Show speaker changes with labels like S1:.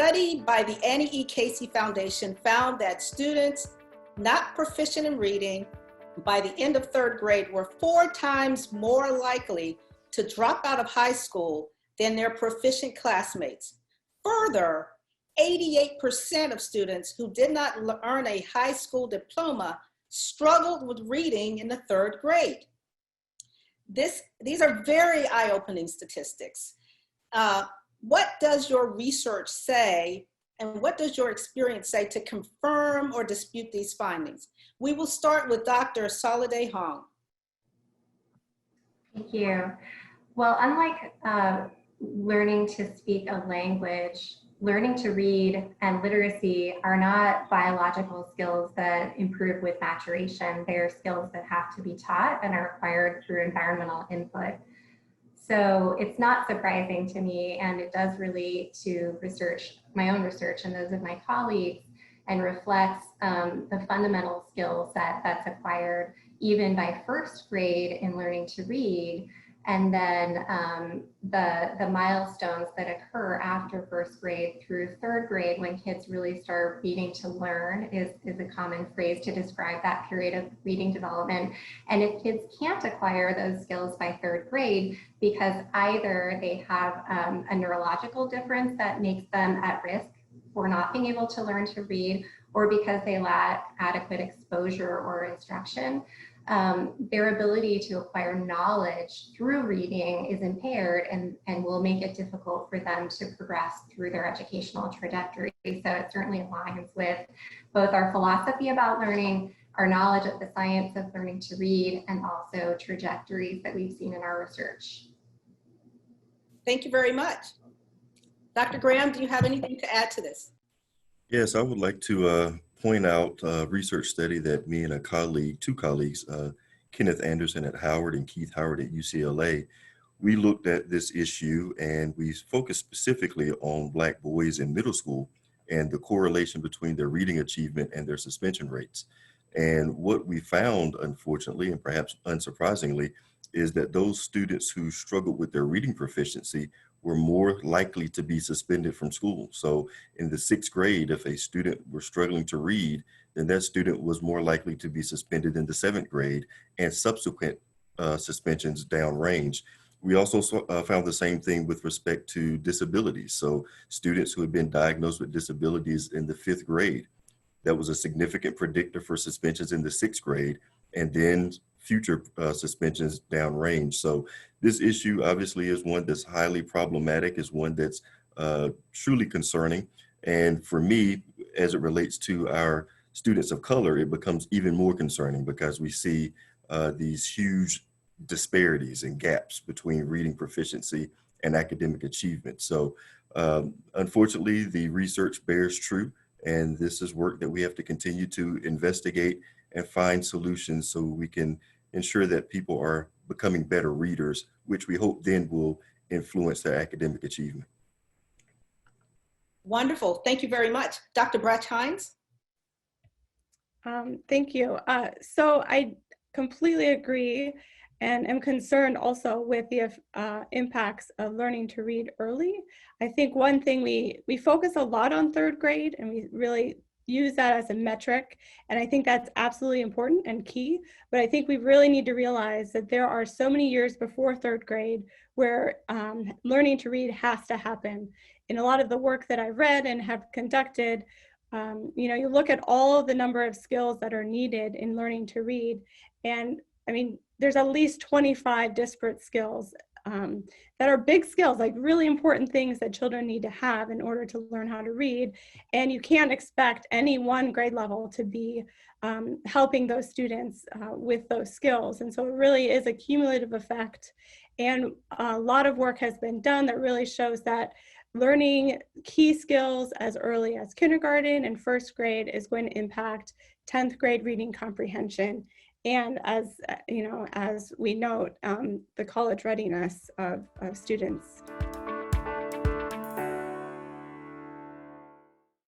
S1: study by the Annie E. Casey Foundation found that students not proficient in reading by the end of third grade were 4 times more likely to drop out of high school than their proficient classmates. Further, 88% of students who did not earn a high school diploma struggled with reading in the third grade. These are very eye-opening statistics. What does your research say, and what does your experience say to confirm or dispute these findings? We will start with Dr. Soliday Hong.
S2: Thank you. Well, unlike learning to speak a language, learning to read and literacy are not biological skills that improve with maturation. They are skills that have to be taught and are acquired through environmental input. So it's not surprising to me, and it does relate to research, my own research and those of my colleagues, and reflects the fundamental skills that's acquired even by first grade in learning to read, and then the milestones that occur after first grade through third grade when kids really start beginning to learn is a common phrase to describe that period of reading development. And if kids can't acquire those skills by third grade because either they have a neurological difference that makes them at risk for not being able to learn to read, or because they lack adequate exposure or instruction, their ability to acquire knowledge through reading is impaired and will make it difficult for them to progress through their educational trajectory. So it certainly aligns with both our philosophy about learning, our knowledge of the science of learning to read, and also trajectories that we've seen in our research.
S1: Thank you very much. Dr. Graham, do you have anything to add to this?
S3: Yes, I would like to point out a research study that me and two colleagues, Kenneth Anderson at Howard and Keith Howard at UCLA, we looked at this issue, and we focused specifically on Black boys in middle school and the correlation between their reading achievement and their suspension rates. And what we found, unfortunately, and perhaps unsurprisingly, is that those students who struggled with their reading proficiency were more likely to be suspended from school. So in the 6th grade, if a student were struggling to read, then that student was more likely to be suspended in the 7th grade and subsequent suspensions downrange. We also found the same thing with respect to disabilities. So students who had been diagnosed with disabilities in the 5th grade, that was a significant predictor for suspensions in the 6th grade, and then future suspensions downrange. So this issue obviously is one that's highly problematic, is one that's truly concerning. And for me, as it relates to our students of color, it becomes even more concerning because we see these huge disparities and gaps between reading proficiency and academic achievement. So unfortunately, the research bears true, and this is work that we have to continue to investigate and find solutions so we can ensure that people are becoming better readers, which we hope then will influence their academic achievement.
S1: Wonderful. Thank you very much. Dr. Bratch-Hines?
S4: Thank you. So I completely agree and am concerned also with the impacts of learning to read early. I think one thing we focus a lot on third grade, and we really use that as a metric, and I think that's absolutely important and key, but I think we really need to realize that there are so many years before third grade where learning to read has to happen. In a lot of the work that I've read and have conducted, you look at all of the number of skills that are needed in learning to read, and I mean, there's at least 25 disparate skills that are big skills, like really important things that children need to have in order to learn how to read. And you can't expect any one grade level to be helping those students with those skills. And so it really is a cumulative effect. And a lot of work has been done that really shows that learning key skills as early as kindergarten and first grade is going to impact 10th grade reading comprehension. And as we note, the college readiness of students.